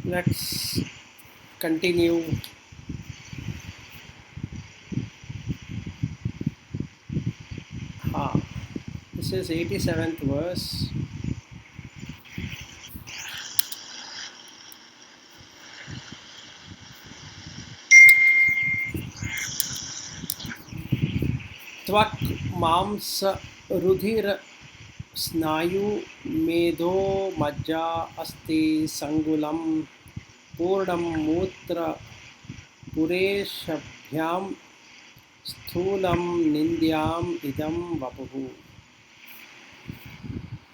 Let's continue. Ha. This is 87th verse. Tvak mamsa rudhir snayu medo majja asti sangulam purnam mutra pureshabhyam sthulam nindyam idam vapuhu.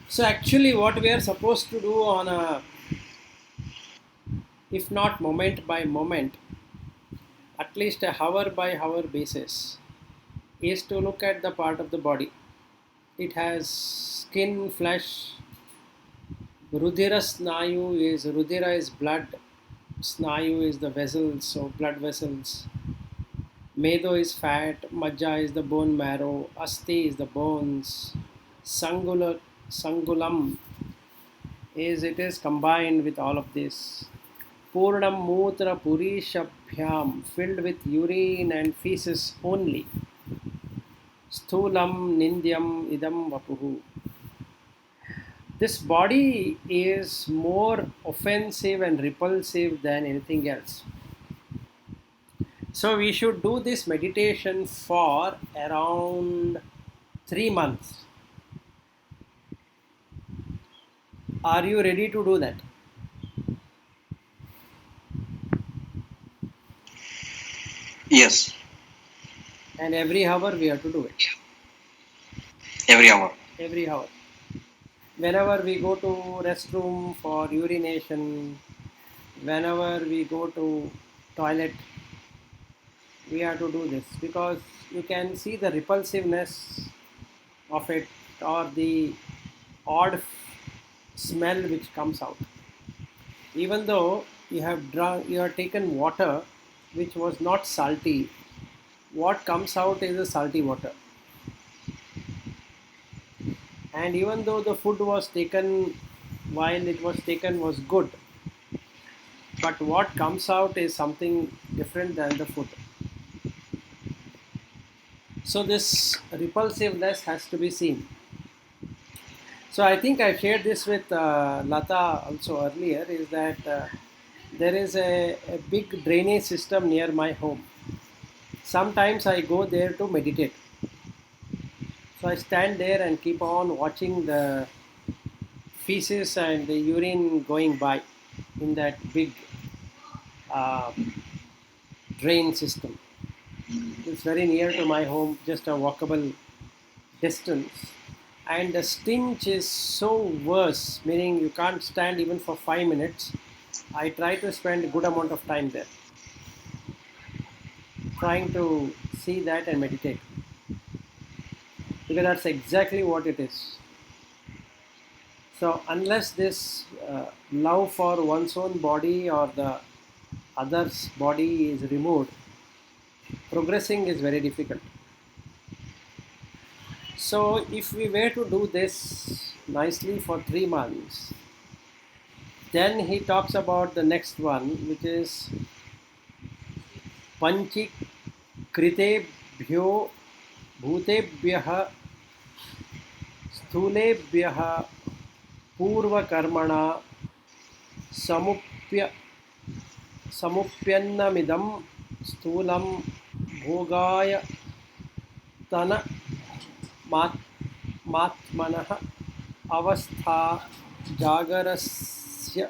So actually what we are supposed to do on a, if not moment by moment, at least a hour by hour basis, is to look at the part of the body. It has skin, flesh. Rudhira snayu is, Rudhira is blood, snayu is the vessels, so blood vessels. Medo is fat, Majja is the bone marrow, Asti is the bones, Sangulam is, it is combined with all of this. Purnam Mutra Purishabhyam, filled with urine and feces only. Sthulam Nindyam Idam Vapuhu. This body is more offensive and repulsive than anything else. So we should do this meditation for around 3 months. Are you ready to do that? Yes, And every hour we have to do it. every hour. Every hour. Whenever we go to restroom for urination, whenever we go to toilet, we have to do this because you can see the repulsiveness of it or the odd smell which comes out. Even though you have taken water which was not salty, what comes out is a salty water. And even though the food was taken while it was taken was good, but what comes out is something different than the food. So this repulsiveness has to be seen. So I think I shared this with Lata also earlier, is that there is a big drainage system near my home. Sometimes I go there to meditate. So I stand there and keep on watching the feces and the urine going by in that big uh, drain system. It's very near to my home, just a walkable distance. And the stench is so worse, meaning you can't stand even for 5 minutes. I try to spend a good amount of time there, trying to see that and meditate, because that's exactly what it is. So unless this love for one's own body or the other's body is removed, progressing is very difficult. So if we were to do this nicely for 3 months, then he talks about the next one, which is panchi kritebhyo bhutebhyah स्थूलेभ्यः पूर्वकर्मणा समुप्य समुप्यन्नमिदं स्थूलं भोगाय तन मात्मनः अवस्था जागरस्य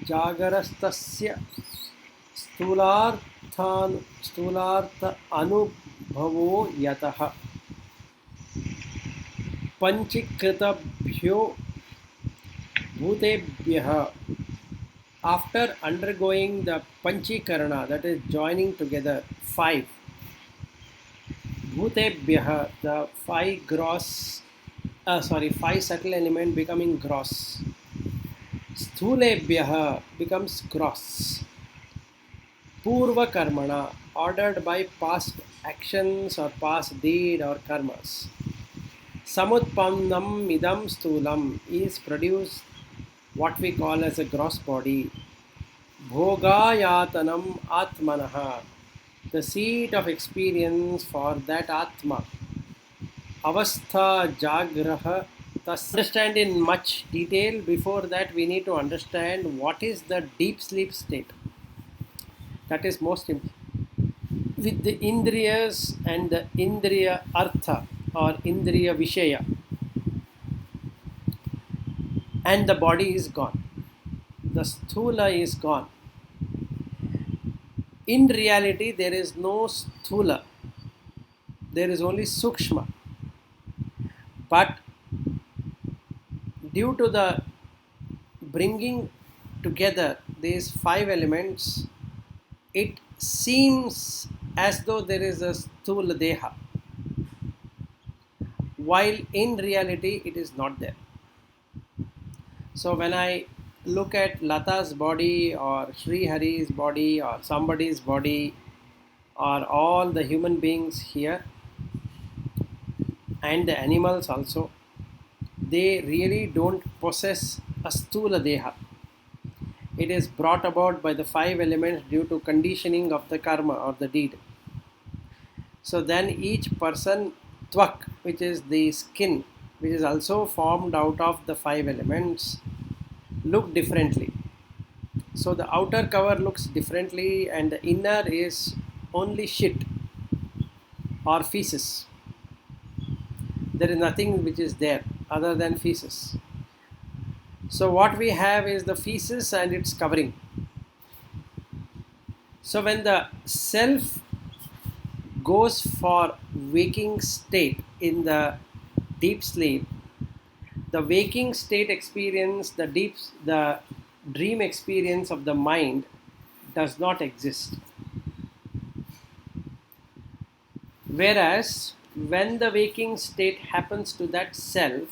जागरस्तस्य स्थूलार्थ अनुभवो यतः पंचीकृतभ्यो bhutebhyah, after undergoing the panchikarana, that is joining together five, bhutebhyah, the five subtle element becoming gross, sthulebhyah becomes gross, purva karmana, ordered by past actions or past deed or karmas, samutpannam idam sthulam is produced, what we call as a gross body, Bhogayatanam Atmanaha, the seat of experience for that Atma. Avastha Jagraha. Thus, understand in much detail. Before that, we need to understand what is the deep sleep state. That is most important. With the Indriyas and the Indriya Artha or Indriya Vishaya, and the body is gone. The Sthula is gone. In reality, there is no Sthula, there is only Sukshma. But due to the bringing together these five elements, it seems as though there is a Sthula Deha, while in reality it is not there. So when I look at Lata's body or Sri Hari's body or somebody's body or all the human beings here and the animals also, they really don't possess a Sthula Deha. It is brought about by the five elements due to conditioning of the karma or the deed. So then each person, Tvak, which is the skin, which is also formed out of the five elements, look differently. So the outer cover looks differently and the inner is only shit or feces. There is nothing which is there other than feces. So what we have is the feces and its covering. So when the self goes for waking state in the deep sleep, the waking state experience, the dream experience of the mind does not exist. Whereas when the waking state happens to that self,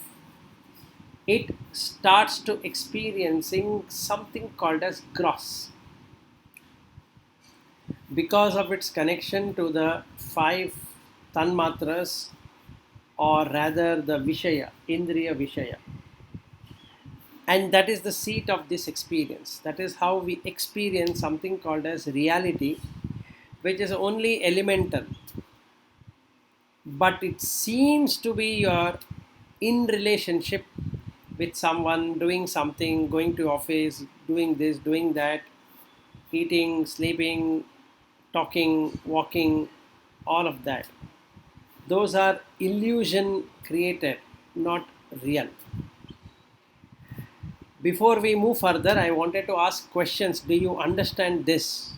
it starts to experiencing something called as gross because of its connection to the five tanmatras, or rather the Vishaya, Indriya Vishaya. And that is the seat of this experience. That is how we experience something called as reality, which is only elemental. But it seems to be your in relationship with someone, doing something, going to office, doing this, doing that, eating, sleeping, talking, walking, all of that. Those are illusion created, not real. Before we move further, I wanted to ask questions. Do you understand this?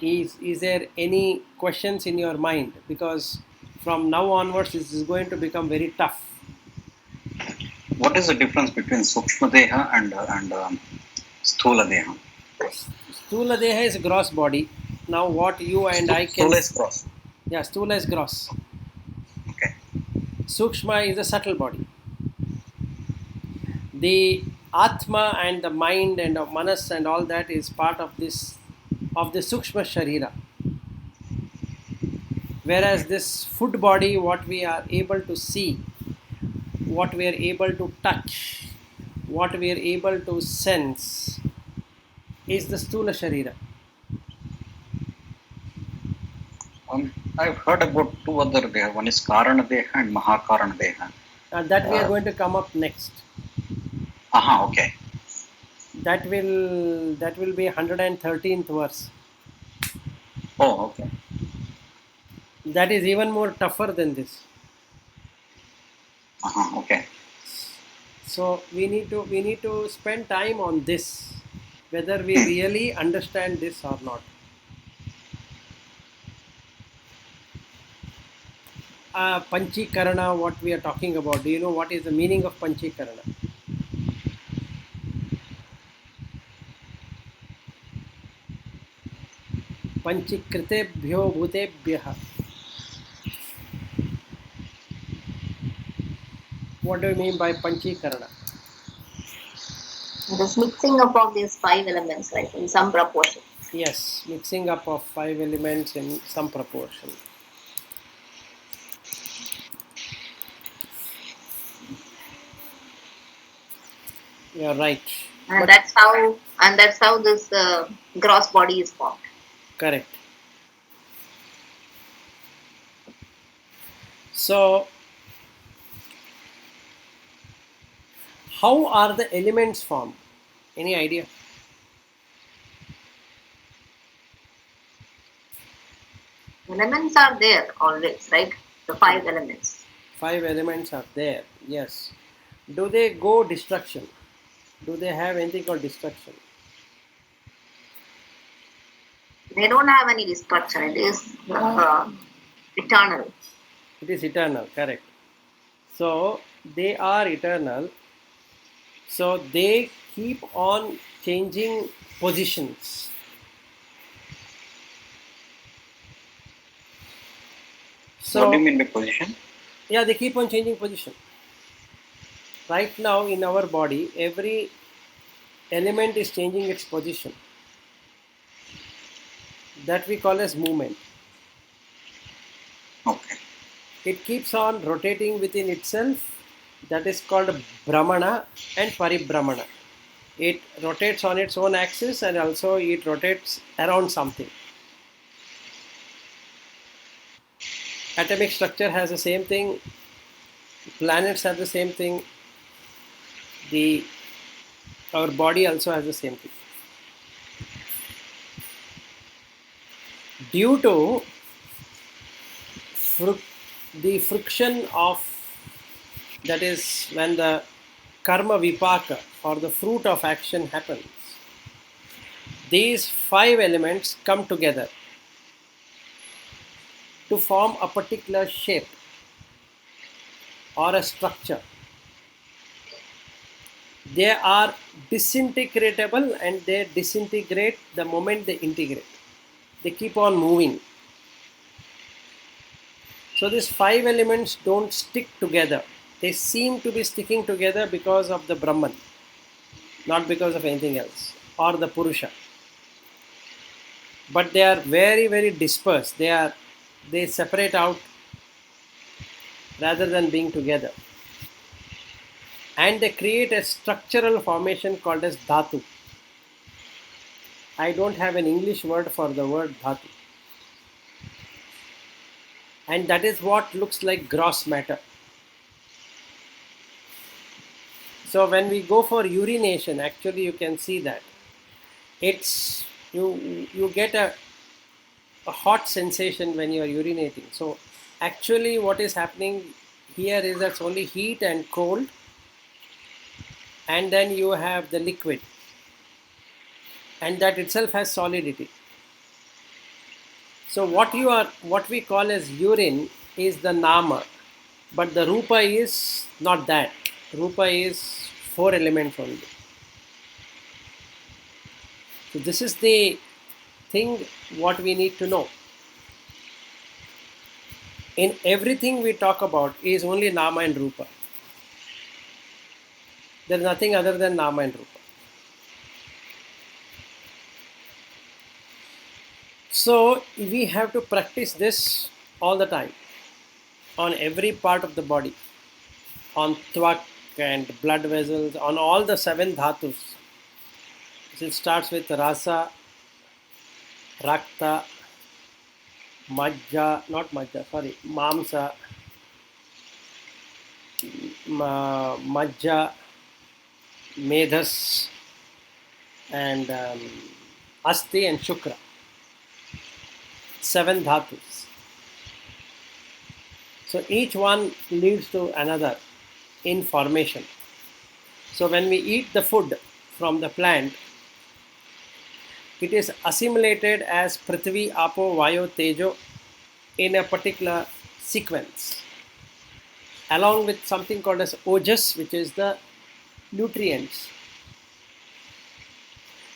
Is there any questions in your mind? Because from now onwards, this is going to become very tough. What is the difference between Sukshma Deha and Sthula Deha? Stula Deha is gross body. Now, what you and I can. Sthula is cross. Yeah, Stula is gross. Okay. Sukshma is a subtle body. The Atma and the mind and the Manas and all that is part of this, of the Sukshma Sharira. Whereas this food body, what we are able to see, what we are able to touch, what we are able to sense, is the Stula Sharira. I've heard about two other Deha. One is Karana Deha and Mahakarana Deha. That we are going to come up next. Okay. That will be 113th verse. Oh, okay. That is even more tougher than this. Okay. So we need to spend time on this, whether we really understand this or not. Panchikarana, what we are talking about. Do you know what is the meaning of Panchikarana? Panchikritebhyo bhutebhyah. What do you mean by Panchikarana? It is mixing up of these five elements, right, in some proportion. Yes, mixing up of five elements in some proportion. You're right. And But that's how this gross body is formed. correct. So, how are the elements formed? Any idea? Elements are there always, right? The five elements. Five elements are there. Yes. Do they go destruction? Do they have anything called destruction? They don't have any destruction. It is eternal. It is eternal, correct. So they are eternal. So they keep on changing positions. What do you So mean by position? yeah, they keep on changing position. Right now in our body, every element is changing its position. That we call as movement. Okay. It keeps on rotating within itself. That is called Brahmana and Paribramana. It rotates on its own axis and also it rotates around something. Atomic structure has the same thing, planets have the same thing, the our body also has the same thing. Due to the friction of, that is when the karma vipaka or the fruit of action happens, these five elements come together to form a particular shape or a structure. They are disintegratable and they disintegrate the moment they integrate. They keep on moving. So these five elements don't stick together. They seem to be sticking together because of the Brahman, not because of anything else, or the Purusha. But they are very, very dispersed. They separate out rather than being together. And they create a structural formation called as dhatu. I don't have an English word for the word dhatu. And that is what looks like gross matter. So when we go for urination, actually you can see that it's you get a hot sensation when you are urinating. So actually what is happening here is that's only heat and cold, and then you have the liquid, and that itself has solidity. So what we call as urine is the nama, but the rupa is not that. Rupa is four elements only. So this is the thing what we need to know. In everything we talk about is only nama and rupa. There is nothing other than nama and rupa. So we have to practice this all the time on every part of the body, on twak and blood vessels, on all the seven dhatus. It starts with rasa, rakta, majja, not majja, sorry, mamsa, majja, medhas, and asti and shukra. Seven dhatus. So each one leads to another in formation. So when we eat the food from the plant, it is assimilated as Prithvi, Apo, Vayu, Tejo in a particular sequence, along with something called as Ojas, which is the nutrients.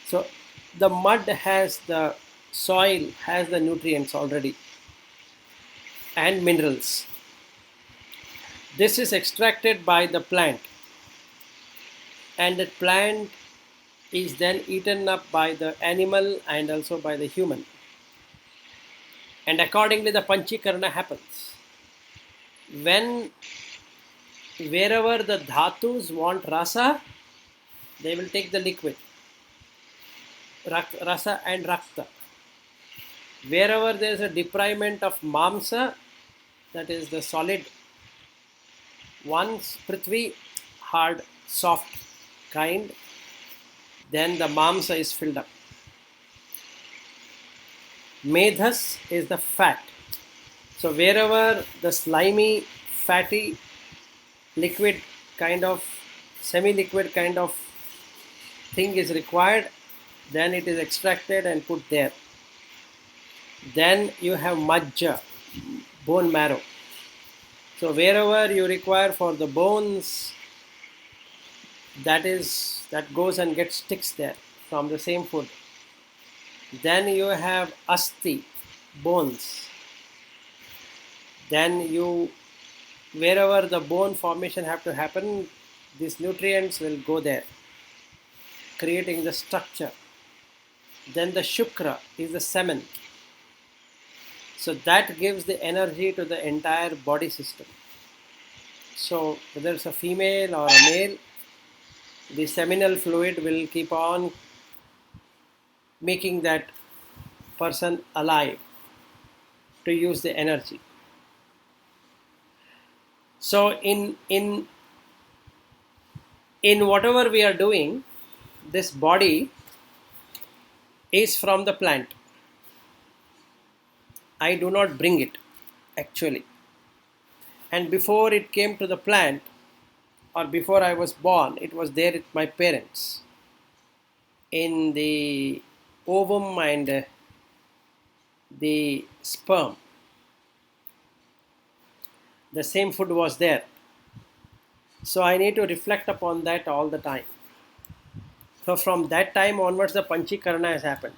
So the mud has the soil, has the nutrients already and minerals. This is extracted by the plant, and the plant is then eaten up by the animal and also by the human. And accordingly, the Panchikarana happens. Wherever the dhatus want rasa, They will take the liquid, rasa and rakta. Wherever there is a deprivement of mamsa, that is the solid ones, prithvi, hard, soft kind, then the mamsa is filled up. Medhas is the fat. So wherever the slimy, fatty, liquid kind of, semi-liquid kind of thing is required, then it is extracted and put there. Then you have majja, bone marrow. So wherever you require for the bones, that goes and gets sticks there from the same food. Then you have asti, bones. Then wherever the bone formation have to happen, these nutrients will go there, creating the structure. Then the shukra is the semen. So that gives the energy to the entire body system. So whether it's a female or a male, the seminal fluid will keep on making that person alive to use the energy. So in whatever we are doing, this body is from the plant. I do not bring it actually. And before it came to the plant, or before I was born, it was there with my parents in the ovum and the sperm. The same food was there. So I need to reflect upon that all the time. So from that time onwards, the Panchikarana has happened.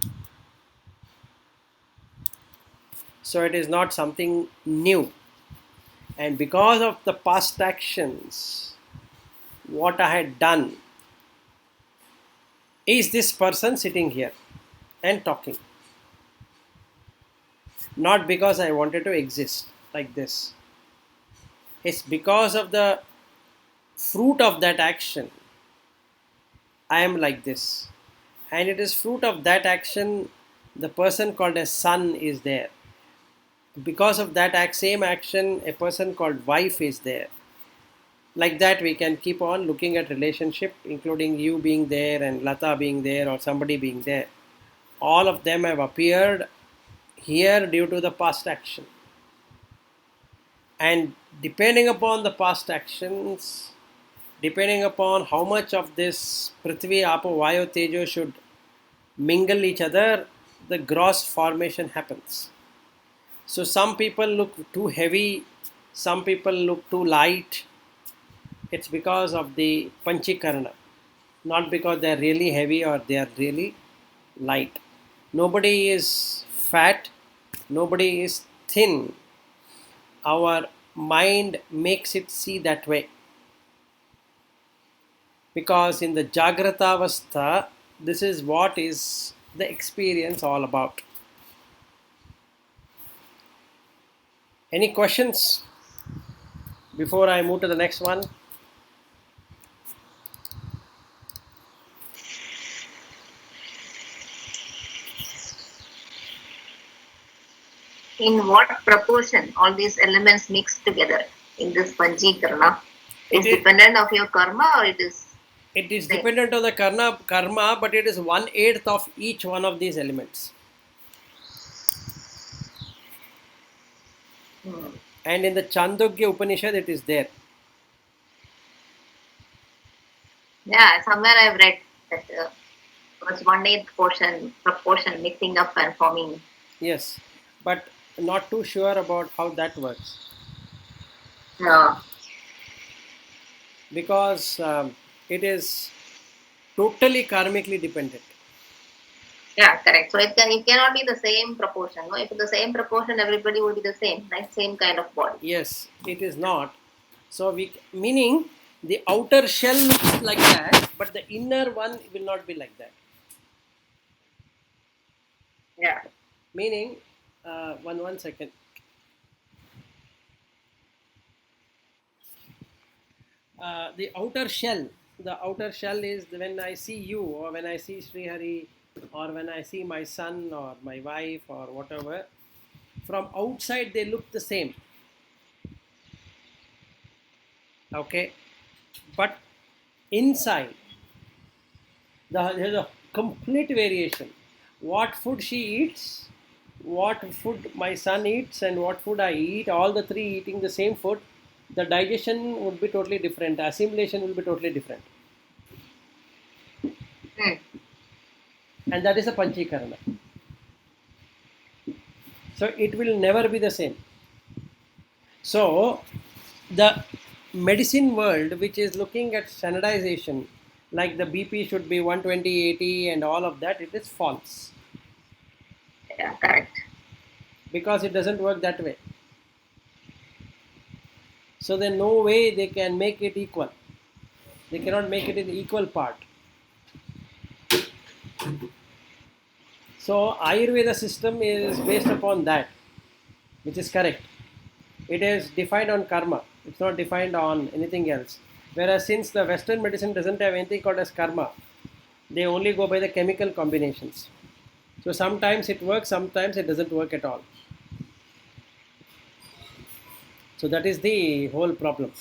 So it is not something new. And because of the past actions, what I had done, is this person sitting here and talking. Not because I wanted to exist like this. It's because of the fruit of that action, I am like this. And it is fruit of that action, the person called as son is there. Because of that same action, a person called wife is there. Like that, we can keep on looking at relationship, including you being there and Lata being there or somebody being there. All of them have appeared here due to the past action. And depending upon the past actions, depending upon how much of this Prithvi, Apo, Vayu, Tejo should mingle each other, the gross formation happens. So some people look too heavy, some people look too light. It's because of the Panchikarana, not because they are really heavy or they are really light. Nobody is fat, nobody is thin. Our mind makes it see that way. Because in the Jagrata Avastha, this is what is the experience all about. Any questions before I move to the next one? In what proportion all these elements mixed together in this Panchikarana is dependent of your karma, or it is? It is dependent on the karma, but it is 1/8 of each one of these elements. And in the Chandogya Upanishad, it is there. Yeah, somewhere I've read that was 1/8 proportion mixing up and forming. Yes, but not too sure about how that works. No. Because it is totally karmically dependent. Yeah, correct. So it cannot be the same proportion. No, if it's the same proportion, everybody will be the same, right? Same kind of body. Yes, it is not. So meaning the outer shell looks like that, but the inner one will not be like that. Yeah. Meaning, one second. The outer shell the outer shell is when I see you, or when I see Sri Hari, or when I see my son or my wife or whatever. From outside they look the same, okay, but inside there's a complete variation. What food she eats, what food my son eats, and what food I eat, all the three eating the same food, the digestion would be totally different, the assimilation will be totally different, Hmm. and that is a panchikarana. So it will never be the same. So the medicine world, which is looking at standardization, like the BP should be 120, 80, and all of that, it is false, Yeah, correct. because it doesn't work that way. So there's no way they can make it equal. They cannot make it in equal part. So Ayurveda system is based upon that, which is correct. It is defined on karma. It's not defined on anything else. Whereas since the Western medicine doesn't have anything called as karma, they only go by the chemical combinations. So sometimes it works, sometimes it doesn't work at all. So that is the whole problem.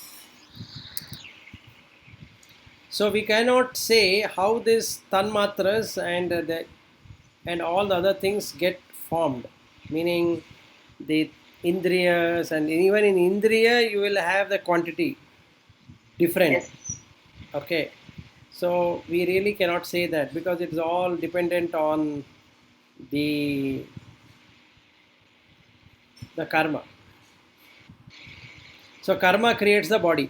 So we cannot say how this tanmatras and all the other things get formed, meaning the indriyas, and even in indriya you will have the quantity different. Yes. Okay, so we really cannot say that, because it's all dependent on the the karma. So karma creates the body.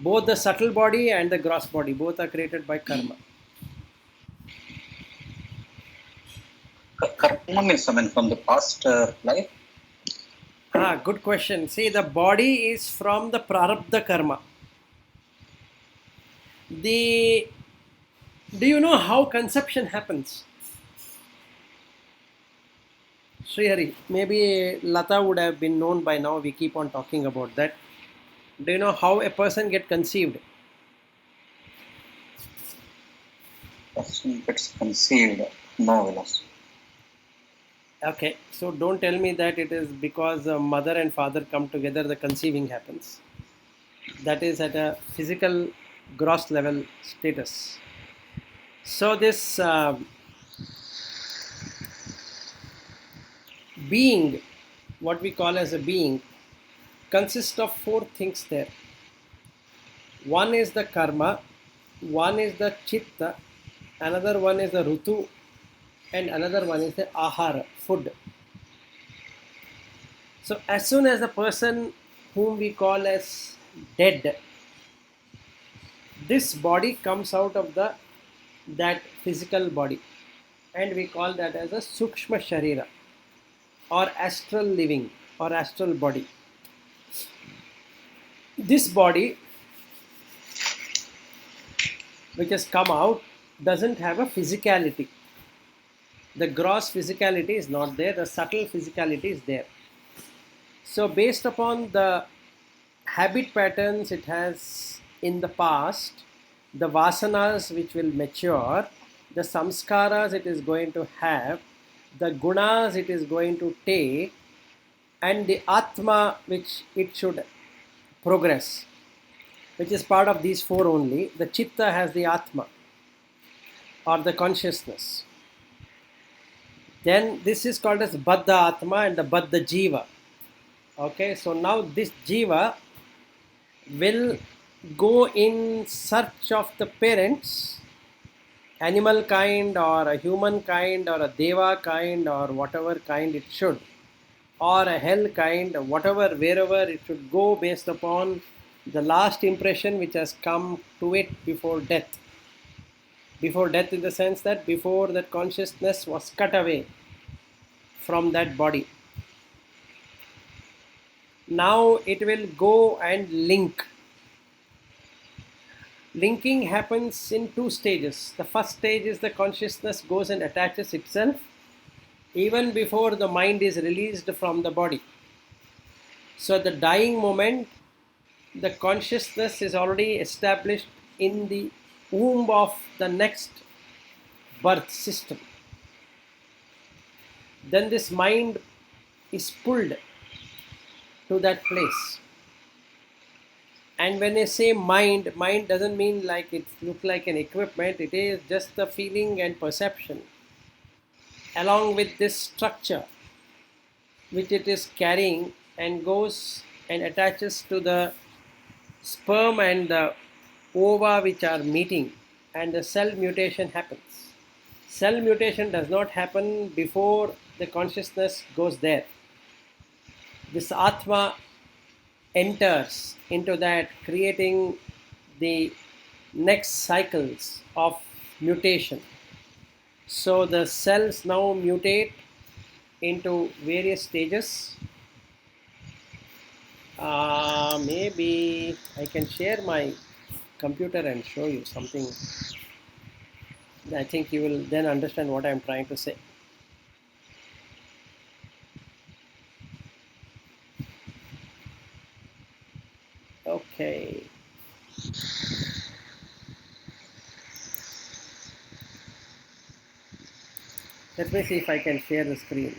Both the subtle body and the gross body, both are created by karma. Karma means, I mean, from the past life. Good question. See, the body is from the prarabdha karma. The Do you know how conception happens? Srihari, maybe Lata would have been known by now. We keep on talking about that. Do you know how a person get conceived? Person gets conceived. No, Vilas. Okay, so don't tell me that it is because mother and father come together, the conceiving happens. That is at a physical, gross level status. So this being, what we call as a being, consists of four things there. One is the karma, one is the chitta, another one is the rutu, and another one is the ahara, food. So as soon as the person whom we call as dead, this body comes out of the that physical body, and we call that as a sukshma sharira, or astral living, or astral body. This body which has come out doesn't have a physicality. The gross physicality is not there, the subtle physicality is there. So based upon the habit patterns it has in the past, the vasanas which will mature, the samskaras it is going to have, the gunas it is going to take, and the atma which it should progress, which is part of these four only. The chitta has the atma, or the consciousness. Then this is called as baddha atma and the baddha jiva. Okay, so now this jiva will go in search of the parents, animal kind or a human kind or a deva kind or whatever kind it should, or a hell kind, whatever, wherever it should go based upon the last impression which has come to it before death. Before death, in the sense that before that consciousness was cut away from that body. Now it will go and link. Linking happens in two stages. The first stage is the consciousness goes and attaches itself even before the mind is released from the body. So at the dying moment, the consciousness is already established in the womb of the next birth system. Then this mind is pulled to that place. And when I say mind, mind doesn't mean like it look like an equipment. It is just the feeling and perception along with this structure which it is carrying, and goes and attaches to the sperm and the ova which are meeting, and the cell mutation happens. Cell mutation does not happen before the consciousness goes there. This Atma enters into that, creating the next cycles of mutation. So the cells now mutate into various stages. Maybe I can share my computer and show you something. I think you will then understand what I'm trying to say. Okay. Let me see if I can share the screen.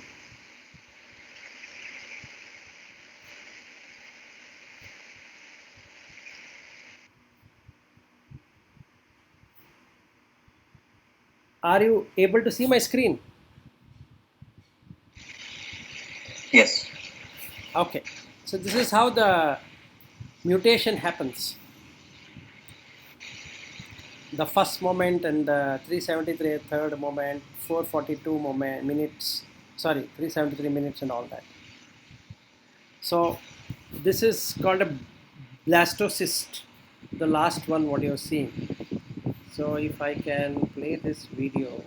Are you able to see my screen? Yes. Okay. So this is how the mutation happens. The first moment and the 373 third moment, 442 minutes, sorry, 373 minutes and all that. So this is called a blastocyst, the last one what you're seeing. So if I can play this video.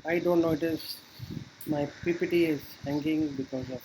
I don't know, it is, my PPT is hanging because of.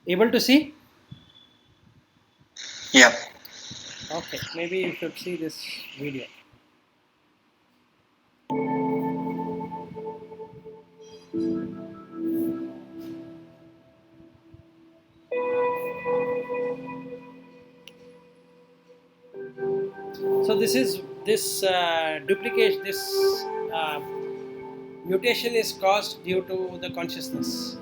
Able to see? Yeah. Okay, maybe you should see this video. So this is this duplication, this uh, mutation is caused due to the consciousness.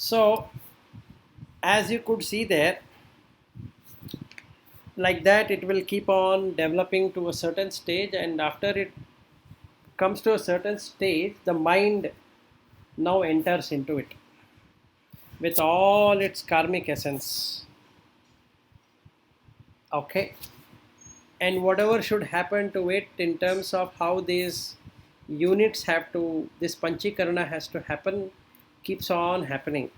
So as you could see there, like that it will keep on developing to a certain stage, and after it comes to a certain stage, the mind now enters into it with all its karmic essence. Okay, and whatever should happen to it in terms of how these units have to, this panchikarana has to happen, keeps on happening,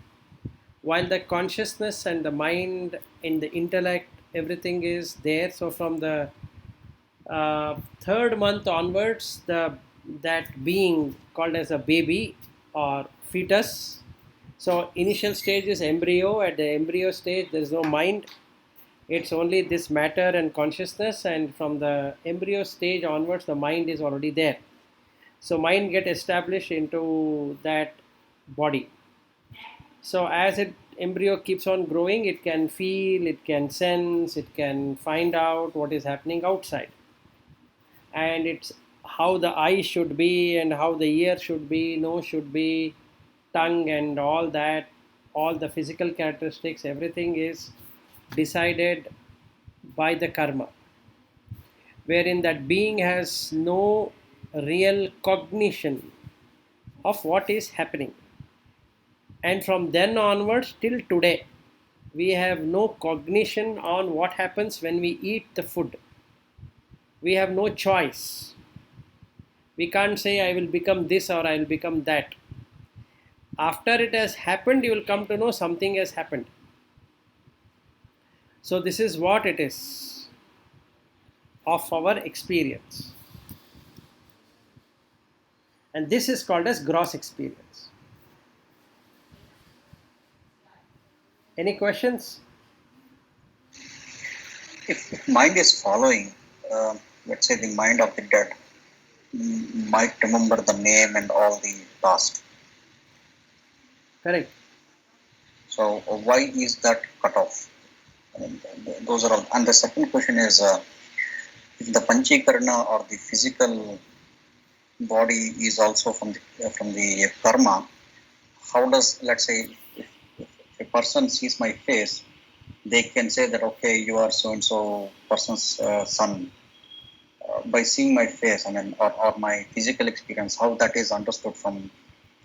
while the consciousness and the mind and the intellect, everything is there. So from the third month onwards, the that being called as a baby or fetus. So initial stage is embryo. At the embryo stage, there is no mind. It's only this matter and consciousness, and from the embryo stage onwards, the mind is already there. So mind get established into that body. So as it embryo keeps on growing, it can feel, it can sense, it can find out what is happening outside, and it's how the eye should be and how the ear should be, nose should be, tongue and all that, all the physical characteristics, everything is decided by the karma, wherein that being has no real cognition of what is happening. And from then onwards till today, we have no cognition on what happens when we eat the food. We have no choice. We can't say I will become this or I will become that. After it has happened, you will come to know something has happened. So this is what it is of our experience. And this is called as gross experience. Any questions? If mind is following, let's say the mind of the dead might remember the name and all the past. Correct. So why is that cut off? I mean, those are all. And the second question is, if the panchikarana or the physical body is also from the karma, how does, let's say, if a person sees my face, they can say that, okay, you are so and so person's son, by seeing my face, I mean, or my physical experience, how that is understood from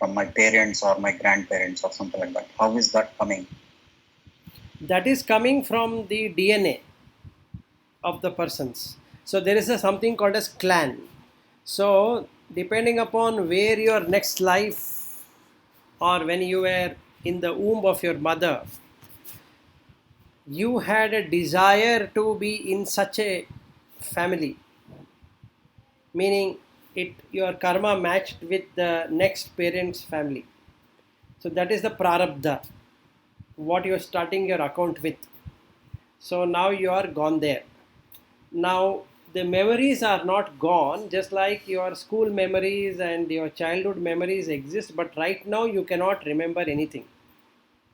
my parents or my grandparents or something like that. How is that coming? That is coming from the DNA of the persons. So there is a something called as clan. So depending upon where your next life, or when you were in the womb of your mother, you had a desire to be in such a family, meaning it your karma matched with the next parent's family. So that is the prarabdha, what you are starting your account with. So now you are gone there. Now the memories are not gone, just like your school memories and your childhood memories exist, but right now you cannot remember anything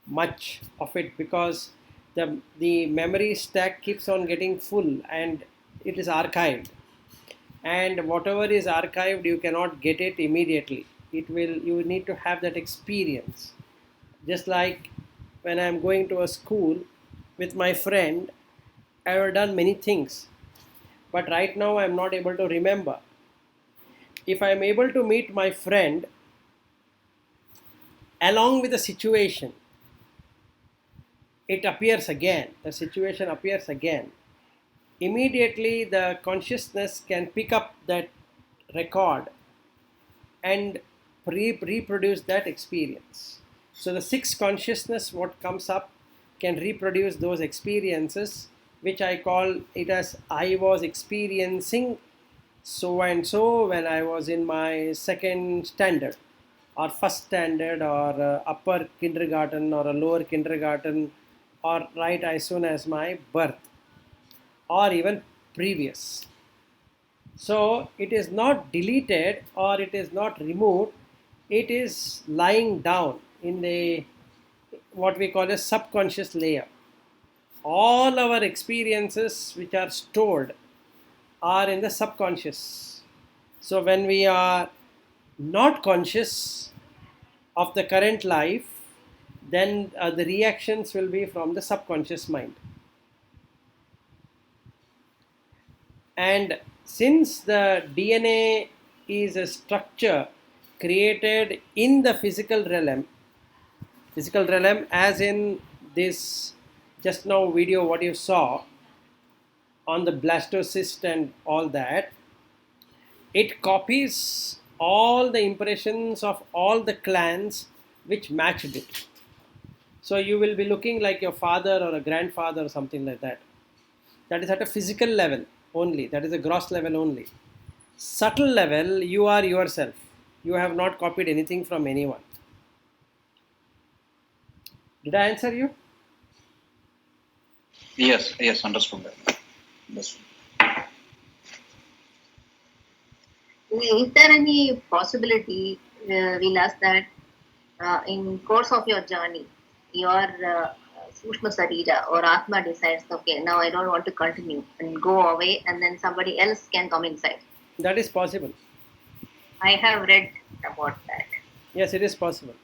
much of it, because the memory stack keeps on getting full and it is archived, and whatever is archived you cannot get it immediately. It will, you need to have that experience. Just like when I'm going to a school with my friend, I have done many things, but right now I'm not able to remember. If I'm able to meet my friend along with the situation, it appears again, the situation appears again. Immediately the consciousness can pick up that record and reproduce that experience. So the sixth consciousness, what comes up, can reproduce those experiences, which I call it as I was experiencing so and so when I was in my second standard or first standard, or upper kindergarten or a lower kindergarten, or right as soon as my birth, or even previous. So it is not deleted or it is not removed, it is lying down in the what we call a subconscious layer. All our experiences which are stored are in the subconscious. So when we are not conscious of the current life, then the reactions will be from the subconscious mind. And since the DNA is a structure created in the physical realm, as in this just now video what you saw on the blastocyst and all that, it copies all the impressions of all the clans which matched it. So you will be looking like your father or a grandfather or something like that. That is at a physical level only, that is a gross level only. Subtle level, you are yourself. You have not copied anything from anyone. Did I answer you? Yes, yes, understood that. Understood. Is there any possibility, Vilas, that in course of your journey, your Sushma Sarira or Atma decides, okay, now I don't want to continue and go away, and then somebody else can come inside? That is possible. I have read about that. Yes, it is possible.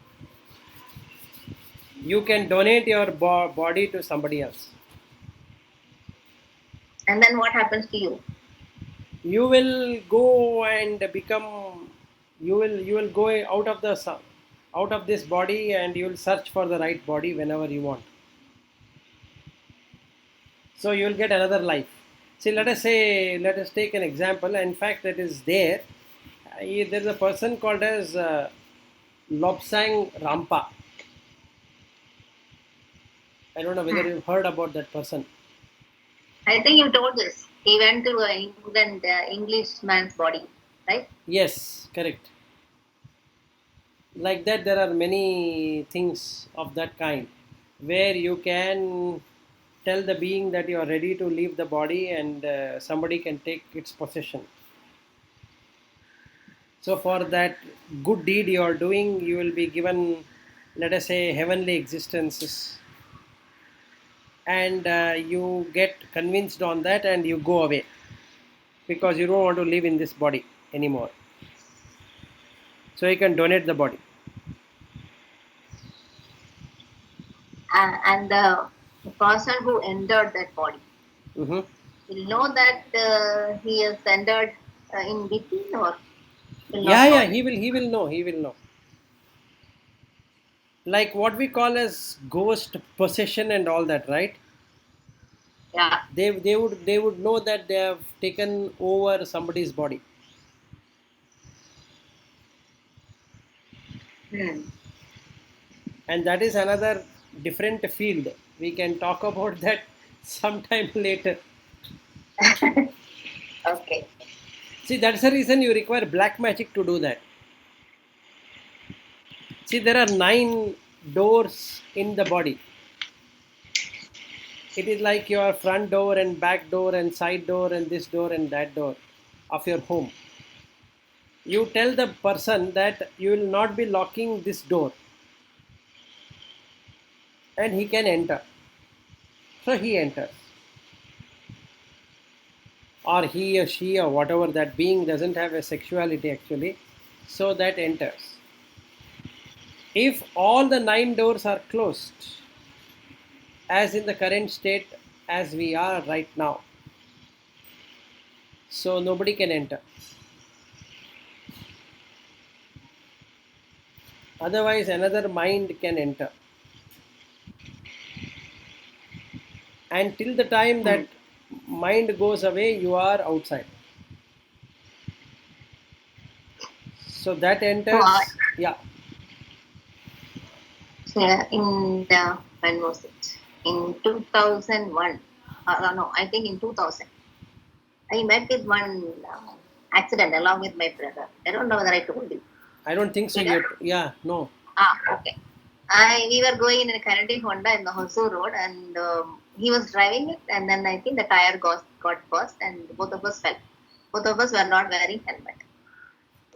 You can donate your body to somebody else. And then what happens to you? You will go and become. You will go out of this body, and you will search for the right body whenever you want. So you will get another life. See, let us take an example. In fact, that is there. There is a person called as Lobsang Rampa. I don't know whether you've heard about that person. I think you told this. He went to England, English man's body, right? Yes, correct. Like that, there are many things of that kind where you can tell the being that you are ready to leave the body, and somebody can take its possession. So, for that good deed you are doing, you will be given, let us say, heavenly existences, and you get convinced on that and you go away because you don't want to live in this body anymore. So, you can donate the body. And the person who entered that body Hmm. will know that he has entered in between, or will Yeah, not know yeah, it. he will know, he will know. Like what we call as ghost possession and all that, right? Yeah. They would know that they have taken over somebody's body. Hmm. And that is another different field. We can talk about that sometime later. Okay. See, that's the reason you require black magic to do that. See, there are 9 doors in the body. It is like your front door and back door and side door and this door and that door of your home. You tell the person that you will not be locking this door and he can enter. So he enters. Or he or she or whatever that being doesn't have a sexuality actually. So that enters. If all the 9 doors are closed, as in the current state as we are right now, so nobody can enter. Otherwise, another mind can enter. And till the time Hmm. that mind goes away, you are outside. So that So, enters, yeah. in the, when was it? In 2001. No, I think in 2000. I met with one accident along with my brother. I don't know whether I told you. I don't think so Did I? yet. Yeah, no. Okay. We were going in a Canadian Honda in the Hosur road, and he was driving it, and then I think the tire got burst, and both of us fell. Both of us were not wearing helmet.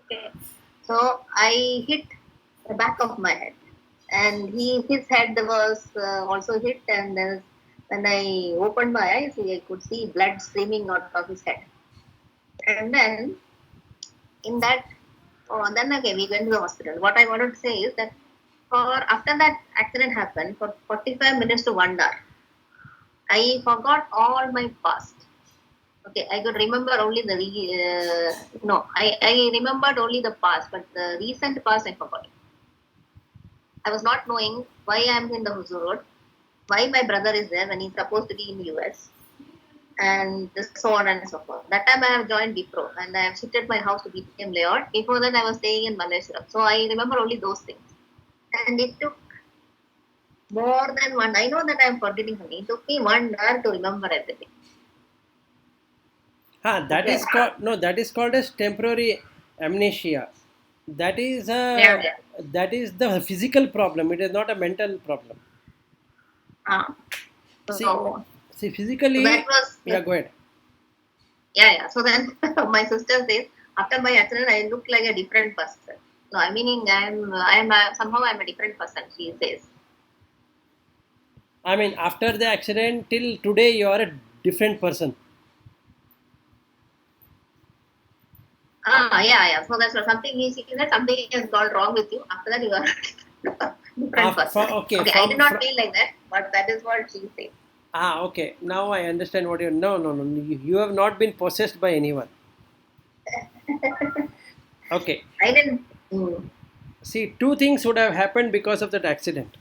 Okay. So I hit the back of my head, and his head was also hit, and then when I opened my eyes, I could see blood streaming out of his head. And then in that, then again we went to the hospital. What I wanted to say is that after that accident happened, for 45 minutes to 1 hour, I forgot all my past. Okay, I could remember only no, I remembered only the past, but the recent past I forgot. I was not knowing why I am in the Huzur Road, why my brother is there when he's supposed to be in US, and so on and so forth. That time I have joined Wipro and I have shifted my house to BPM layout. Before that, I was staying in Malaysia. So I remember only those things. And it took more than one. I know that I am forgetting something. It took me 1 hour to remember everything. That Okay. is called no. That is called as temporary amnesia. That is Yeah, yeah. that is the physical problem. It is not a mental problem. Ah. See, So, see, so that physically, was, yeah. Go ahead. yeah, yeah. So then my sister says, after my accident, I look like a different person. No, I meaning somehow I'm a different person, she says. I mean, after the accident till today, you are a different person. Yeah, yeah. So that's what something she said something has gone wrong with you. After that, you are a different person. Okay, Okay, I did not feel like that, but that is what she said. okay. Now I understand what you. No, no, no. You have not been possessed by anyone. Okay. I didn't. Mm. See, two things would have happened because of that accident.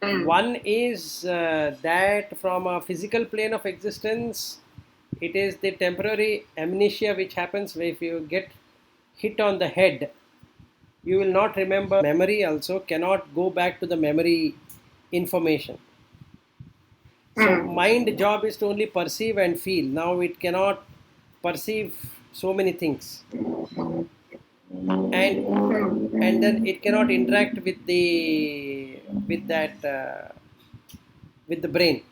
Mm. One is that from a physical plane of existence, it is the temporary amnesia which happens if you get hit on the head. You will not remember. Memory also cannot go back to the memory information. So Mm. mind job is to only perceive and feel. Now it cannot perceive so many things, and Mm. then it cannot interact with that with the brain.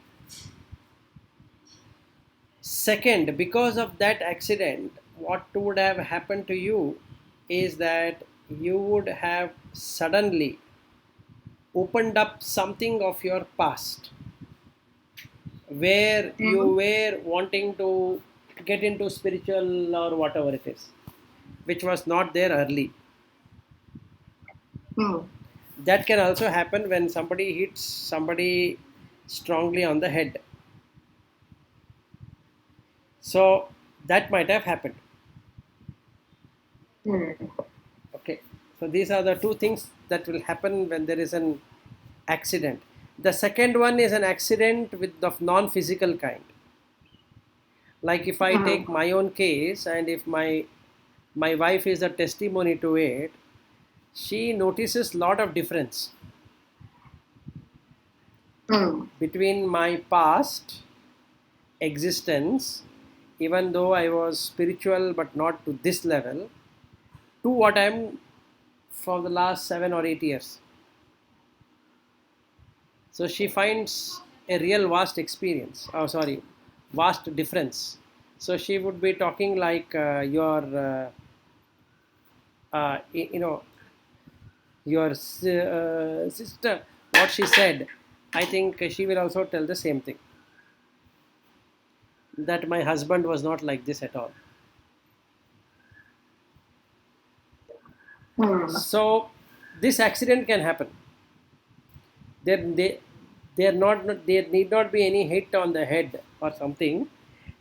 Second, because of that accident, what would have happened to you is that you would have suddenly opened up something of your past where you Mm. were wanting to get into spiritual or whatever it is, which was not there early. Mm. That can also happen when somebody hits somebody strongly on the head. So that might have happened. Mm. Okay. So these are the two things that will happen when there is an accident. The second one is an accident with of non-physical kind. Like if I take Mm. my own case, and if my wife is a testimony to it, she notices lot of difference Mm. between my past existence, even though I was spiritual but not to this level, to what I am for the last 7 or 8 years. So she finds a real vast experience. Oh, sorry, vast difference. So she would be talking like your, you know, your sister. What she said, I think she will also tell the same thing. That my husband was not like this at all. Mm. So this accident can happen. There, there need not be any hit on the head or something.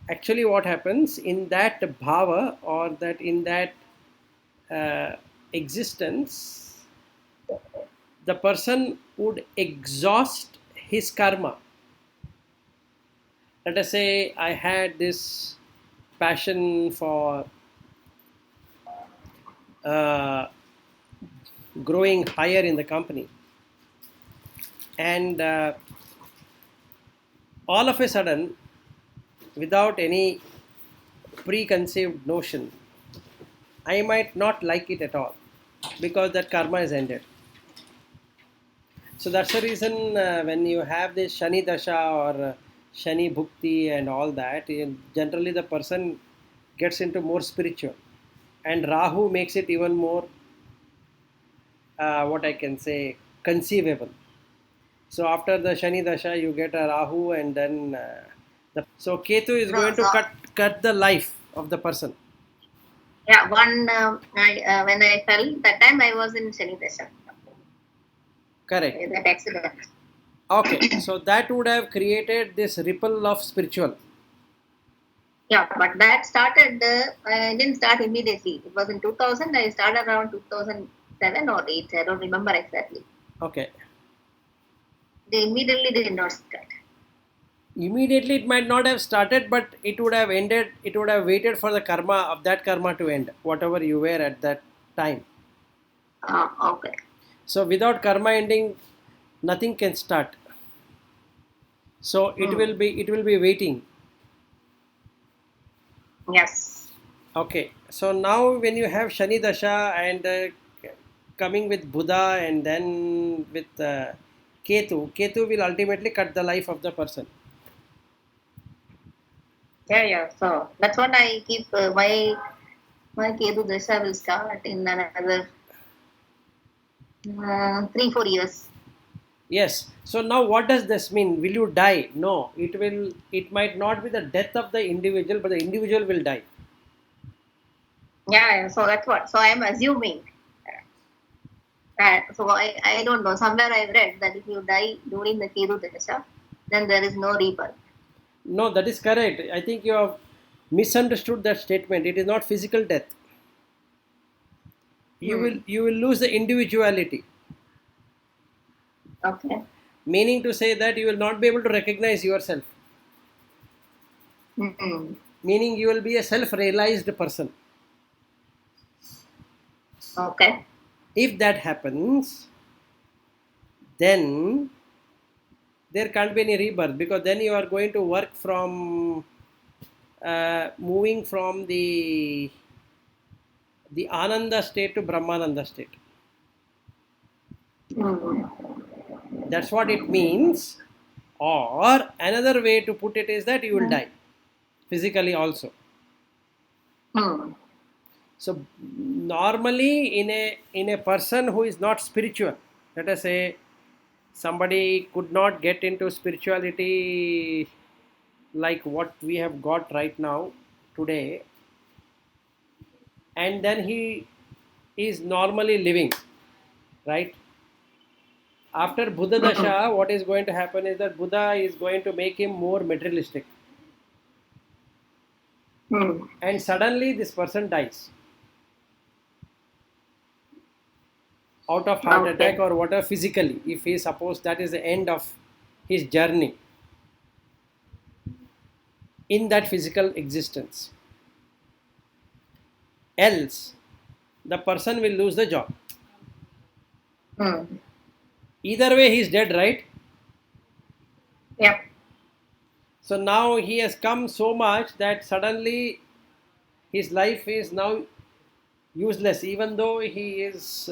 Actually, what happens in that bhava, or that in that existence, the person would exhaust his karma. Let us say I had this passion for uh, growing higher in the company, and all of a sudden, without any preconceived notion, I might not like it at all because that karma is ended. So that's the reason when you have this Shani Dasha or Shani Bhukti and all that, generally the person gets into more spiritual. And Rahu makes it even more, what I can say, conceivable. So after the Shani Dasha, you get a Rahu, and then so Ketu is No, going to so cut the life of the person. yeah, when I fell that time I was in Shani Desha. Correct. that accident. Okay, so that would have created this ripple of spiritual. Yeah, but that started, I didn't start immediately. It was in 2000. I started around 2007 or 8. I don't remember exactly. Okay. They immediately did not start. Immediately it might not have started, but it would have ended, it would have waited for the karma of that karma to end, whatever you were at that time. Okay. So without karma ending, nothing can start. So Hmm. it will be waiting. Yes. Okay. So now when you have Shani Dasha and coming with Buddha and then with Ketu will ultimately cut the life of the person. Yeah, yeah. So that's what I keep, my Ketu Dasha will start in another 3-4 years. Yes. So now what does this mean? Will you die? No. It will. It might not be the death of the individual, but the individual will die. Yeah, yeah. So that's what. So I'm assuming that. So I don't know. Somewhere I've read that if you die during the Ketu Dasha, then there is no rebirth. No, that is correct. I think you have misunderstood that statement. It is not physical death. Hmm. You will lose the individuality. Okay. Meaning to say that you will not be able to recognize yourself. Hmm. Meaning you will be a self-realized person. Okay. If that happens, then there can't be any rebirth, because then you are going to work from moving from the Ananda state to Brahmananda state. Hmm. That's what it means. Or another way to put it is that you will die physically also. Hmm. So normally in a person who is not spiritual, let us say somebody could not get into spirituality like what we have got right now today, and then he is normally living, right? After Buddha Hmm. Dasha, what is going to happen is that Buddha is going to make him more materialistic, Hmm. and suddenly this person dies out of heart attack Okay. or whatever, physically, if he suppose that is the end of his journey in that physical existence. Else the person will lose the job. Hmm. Either way he is dead, right? Yep. So now he has come so much that suddenly his life is now useless, even though he is,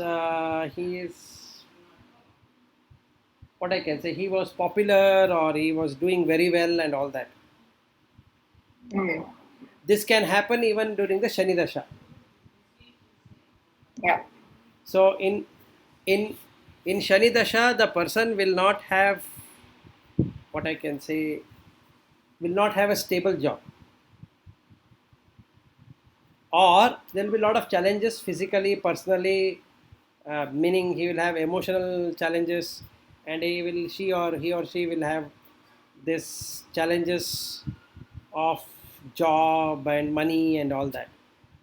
what I can say, he was popular or he was doing very well and all that. Hmm. This can happen even during the Shani Dasha. Yep. So in in Shani Dasha, the person will not have, what I can say, will not have a stable job, or there will be a lot of challenges physically, personally, meaning he will have emotional challenges, and he or she will have this challenges of job and money and all that,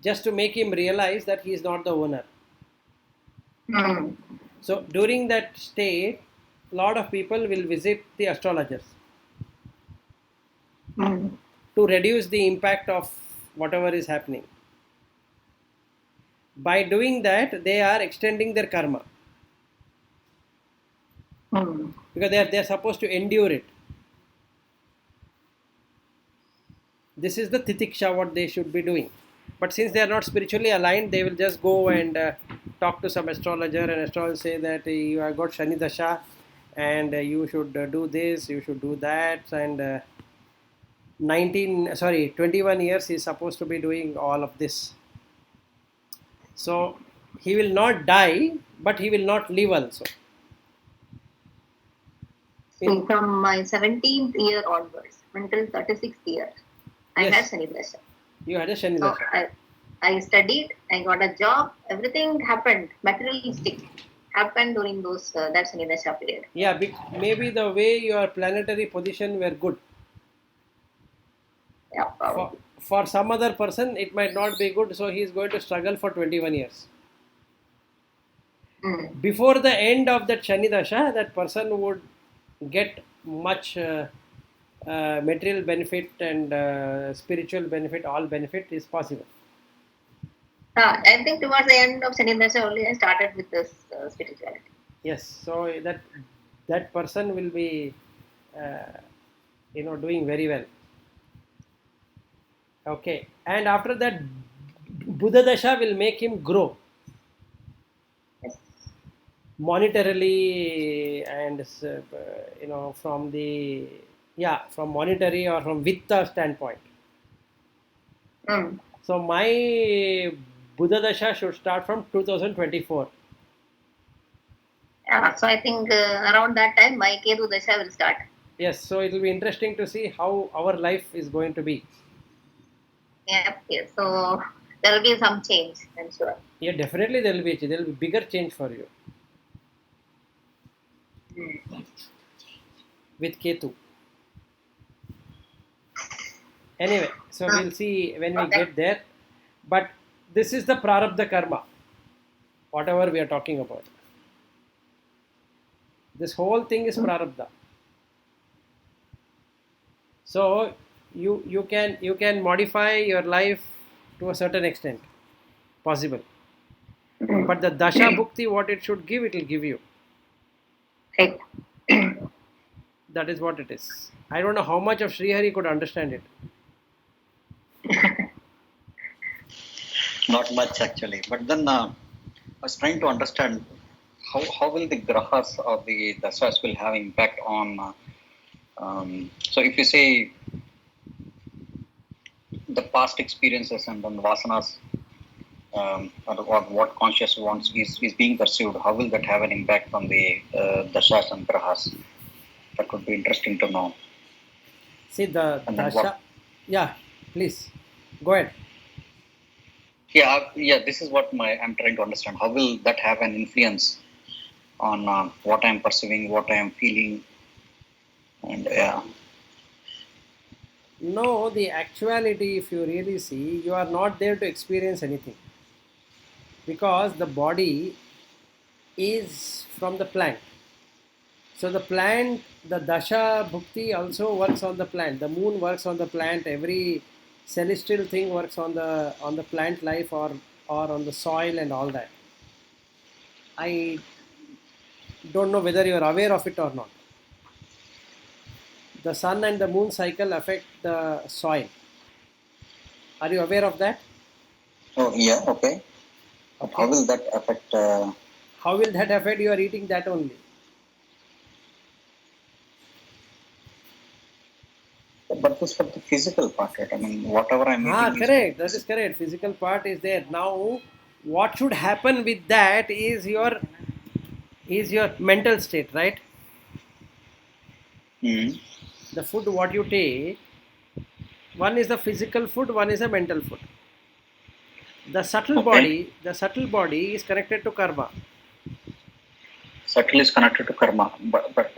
just to make him realize that he is not the owner. Hmm. So during that state, a lot of people will visit the astrologers Hmm. to reduce the impact of whatever is happening. By doing that, they are extending their karma, Hmm. because they are supposed to endure it. This is the titiksha what they should be doing. But since they are not spiritually aligned, they will just go and talk to some astrologer, and astrologer say that you have got Shani Dasha and you should do this, you should do that, and 21 years he is supposed to be doing all of this. So he will not die, but he will not live also. In, See, from my 17th year onwards until 36th year, I had yes, celebration. you had a Shani So Dasha. I studied, I got a job, everything happened materialistic. happened during those that Shani Dasha period. Yeah, maybe the way your planetary position were good. Yeah, For, probably. for some other person, it might not be good, so he is going to struggle for 21 years. Mm. Before the end of that Shani Dasha, that person would get much material benefit and spiritual benefit, all benefit is possible. I think towards the end of Shani Dasha only I started with this spirituality. Yes, so that person will be, uh, doing very well. Okay, and after that, Buddha Dasha will make him grow Yes. monetarily and from the from monetary or from Vitta standpoint. Mm. So my Buddha Dasha should start from 2024. Yeah, so I think around that time my Ketu Dasha will start. Yes, so it will be interesting to see how our life is going to be. Yep, yes. So there will be some change, I'm sure. Yeah, definitely there will be bigger change for you Mm. with Ketu. Anyway, so we'll see when we Okay. get there. But this is the prarabdha karma, whatever we are talking about. This whole thing is prarabdha. So you can modify your life to a certain extent, possible. But the dasha bhukti, what it should give, it will give you. Right. That is what it is. I don't know how much of Srihari could understand it. Not much actually. But then I was trying to understand how will the grahas or the dasas will have impact on. So if you say the past experiences and then vasanas, or what conscious wants is being pursued, how will that have an impact on the dashas and grahas? That would be interesting to know. See the And then what? dasha. Yeah, please go ahead. Yeah. This is what I'm trying to understand. How will that have an influence on what I'm pursuing, what I am feeling, and yeah. No, the actuality, if you really see, you are not there to experience anything because the body is from the plant. So the plant, the dasha bhukti also works on the plant. The moon works on the plant. Every celestial thing works on the plant life or on the soil and all that. I don't know whether you are aware of it or not. The sun and the moon cycle affect the soil. Are you aware of that? Oh yeah. Okay. But how Okay. will that affect? How will that affect? You are eating that only. But this for the physical part, right? I mean, whatever I'm eating is for the Correct. That is physical. correct. Physical part is there. Now, what should happen with that is your mental state, right? Mm. The food what you take, one is the physical food, one is a mental food. Okay. The subtle body is connected to karma. Subtle is connected to karma, but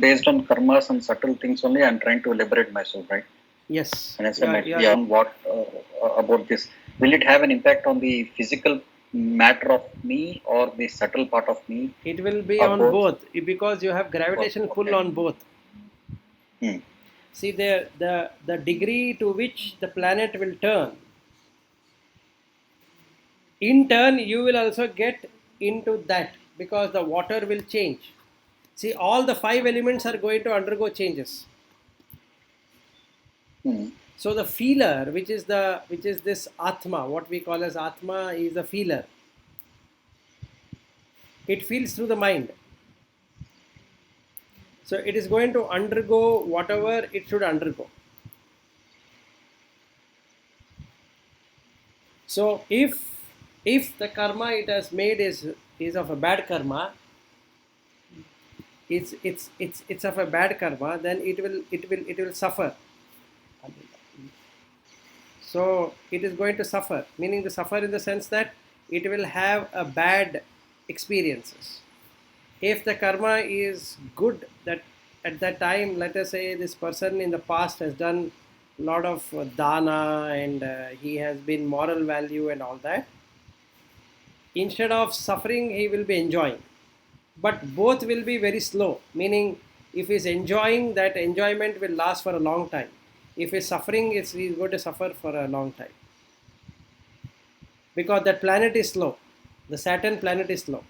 based on karmas and subtle things only, I'm trying to liberate myself, right? Yes, And I you said, are, like, you are, yeah, on what about this? Will it have an impact on the physical matter of me or the subtle part of me it will be or on both? both because you have Both. gravitational pull Okay. on both. Hmm. See the degree to which the planet will turn. In turn, you will also get into that because the water will change. See, all the five elements are going to undergo changes. Hmm. So the feeler, which is this atma, what we call as atma, is the feeler. It feels through the mind. So it is going to undergo whatever it should undergo. So if the karma it has made is of a bad karma, it's of a bad karma, then it will suffer. So it is going to suffer, meaning the suffer in the sense that it will have a bad experiences. If the karma is good, that at that time, let us say this person in the past has done a lot of dana, and he has been moral value and all that, instead of suffering he will be enjoying, but both will be very slow, meaning if he's enjoying, that enjoyment will last for a long time. If he's suffering, he's going to suffer for a long time, because that planet is slow. The Saturn planet is slow.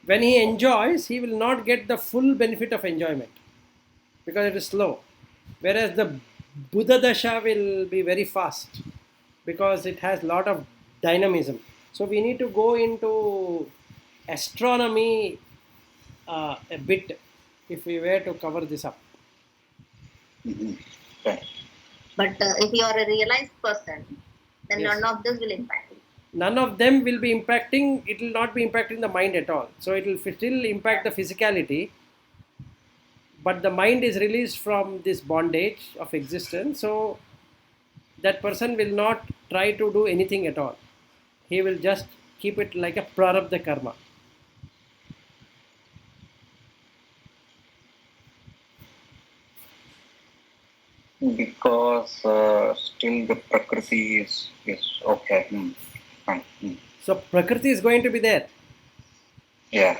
When he enjoys, he will not get the full benefit of enjoyment because it is slow. Whereas the Buddha Dasha will be very fast because it has a lot of dynamism. So we need to go into astronomy a bit if we were to cover this up. Okay. But if you are a realized person, then Yes. none of this will impact you. None of them will be impacting, it will not be impacting the mind at all. So it will still impact the physicality, but the mind is released from this bondage of existence. So that person will not try to do anything at all. He will just keep it like a prarabdha karma. Because still the prakriti is okay. Fine. So prakriti is going to be there. Yeah.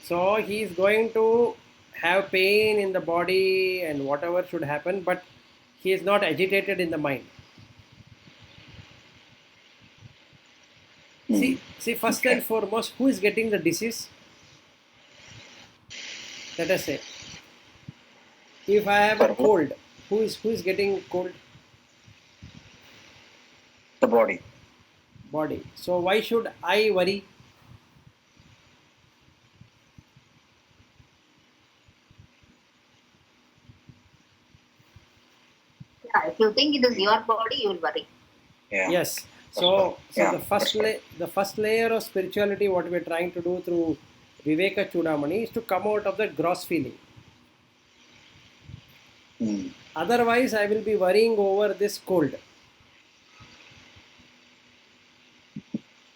So he is going to have pain in the body and whatever should happen, but he is not agitated in the mind. See, first Okay. and foremost, who is getting the disease? Let us say, if I have a Sorry. cold, who is getting cold? The body. Body. So why should I worry? Yeah, if you think it is your body, you will worry. Yeah. Yes. That's right. So Yeah. the first That's right. the first layer of spirituality, what we are trying to do through Vivekachudamani, is to come out of that gross feeling. Otherwise, I will be worrying over this cold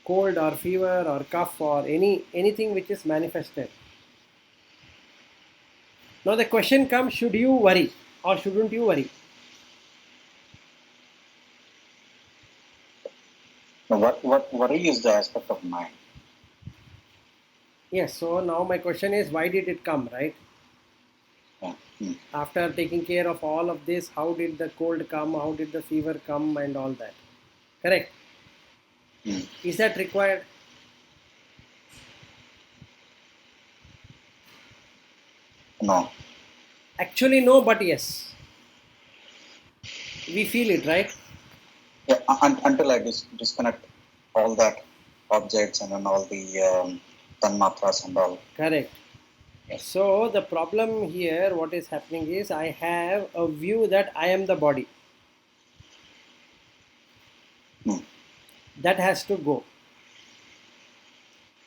or fever or cough or anything which is manifested. Now the question comes: should you worry or shouldn't you worry? Now, what worry is the aspect of mind? Yes. So now my question is: why did it come? Right? Yeah. After taking care of all of this, how did the cold come? How did the fever come? And all that. Correct. Is that required? No. Actually, no, but yes. We feel it, right? Yeah. Until I disconnect all that objects and then all the tanmatras and all. Correct. Yes. So the problem here, what is happening is I have a view that I am the body. That has to go.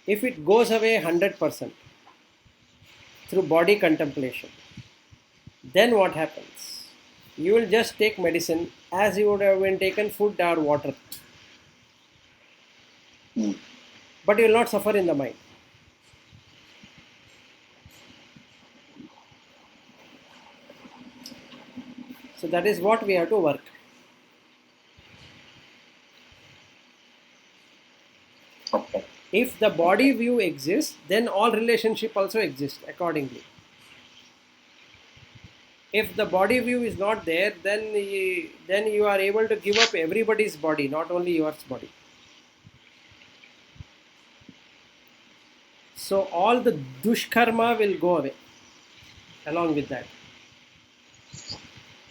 If it goes away 100% through body contemplation, then what happens? You will just take medicine as you would have been taken food or water, but you will not suffer in the mind. So that is what we have to work. Okay. If the body view exists, then all relationship also exists accordingly. If the body view is not there, then you are able to give up everybody's body, not only yours body. So all the dushkarma will go away along with that,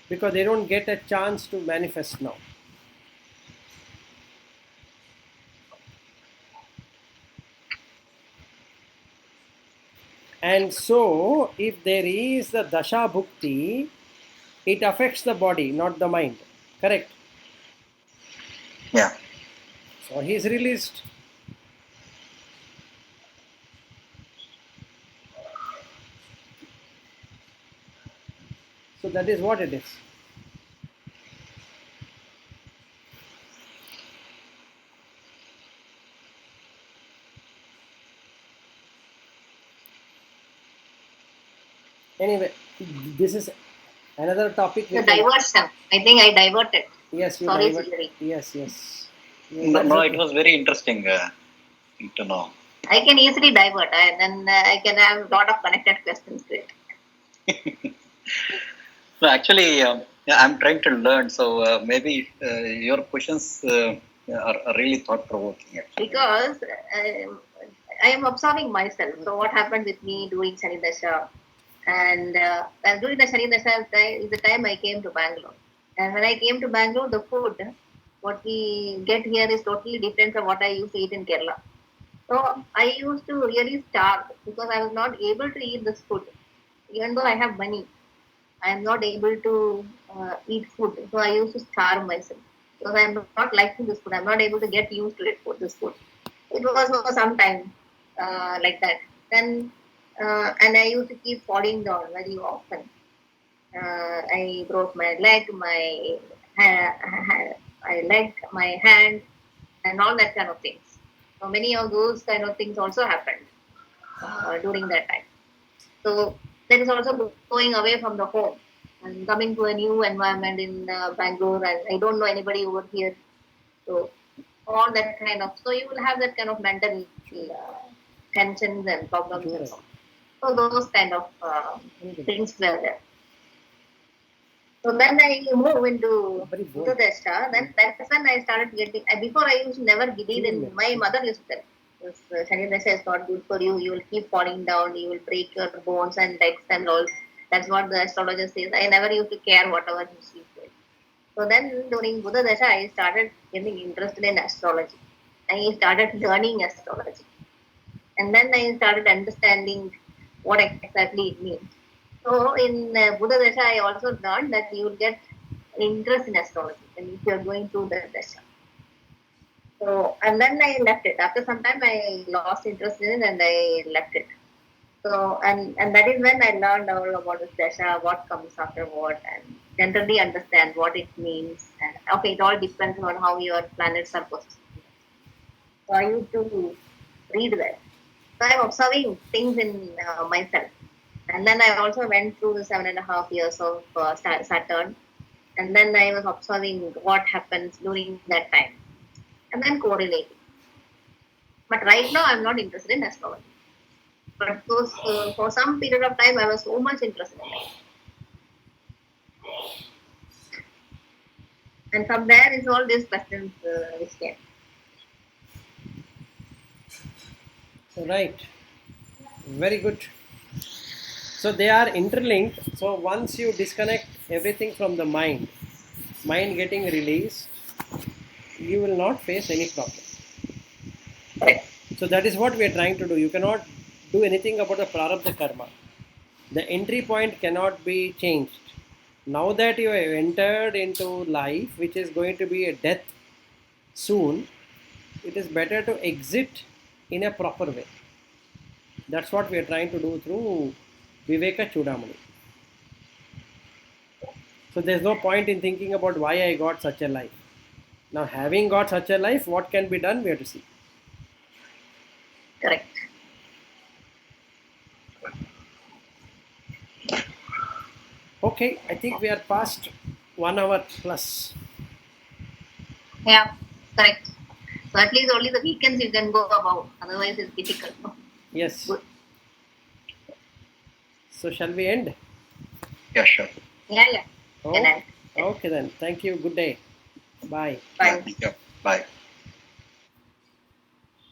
because they don't get a chance to manifest now. And so if there is the dasha bhukti, it affects the body, not the mind. Correct? Yeah. So he is released. So that is what it is. Anyway, this is another topic we The can. diversion. I think I diverted. Yes, you Sorry, divert. Sujari. Yes. No, That's no, it okay. was very interesting to know. I can easily divert, and then I can have a lot of connected questions to it. So actually, yeah, I'm trying to learn. So maybe your questions are really thought provoking. Because I am observing myself. So what happened with me during Shani Dasha, and during the Shani Dasha is the time I came to Bangalore. And when I came to Bangalore, the food what we get here is totally different from what I used to eat in Kerala. So I used to really starve because I was not able to eat this food, even though I have money. I am not able to eat food. So I used to starve myself because I am not liking this food. I'm not able to get used to it for this food. It was for some time like that. Then, and I used to keep falling down very often. I broke my leg, I leg, my hand, and all that kind of things. So many of those kind of things also happened during that time. So that is also going away from the home and coming to a new environment in Bangalore, and I don't know anybody over here. So all that kind of, so you will have that kind of mental tensions and problems and so on. So those kind of things were there. So then I moved into Buddha. Then that's when I started getting. Before I used to never believe in. My mother used to tell, this Shani Dasha is not good for you. You will keep falling down. You will break your bones and legs and all. That's what the astrologer says. I never used to care whatever he says. So then during Buddha Dasha, I started getting interested in astrology. I started learning astrology. And then I started understanding what exactly it means. So in Buddha Dasha, I also learned that you will get interest in astrology and if you are going through the Dasha. So, and then I left it. After some time, I lost interest in it and I left it. So, and that is when I learned all about this Dasha, what comes after what, and generally understand what it means. And okay, it all depends on how your planets are positioned. So I used to read that. So I'm observing things in myself. And then I also went through the 7.5 years of Saturn. And then I was observing what happens during that time. And then correlating. But right now, I'm not interested in astrology. But those, for some period of time, I was so much interested in it. And from there is all these questions which came. Right. Very good. So they are interlinked. So once you disconnect everything from the mind getting released, you will not face any problem. So that is what we are trying to do. You cannot do anything about the prarabdha karma. The entry point cannot be changed. Now that you have entered into life, which is going to be a death soon, it is better to exit in a proper way. That's what we are trying to do through Vivekachudamani. So there's no point in thinking about why I got such a life. Now, having got such a life, what can be done? We have to see. Correct. Okay, I think we are past 1 hour plus. Yeah, correct. So at least only the weekends you can go about. Otherwise, it's difficult. Yes. Good. So shall we end? Yeah, sure. Yeah. Okay then. Thank you. Good day. Bye. Bye. Yeah, bye.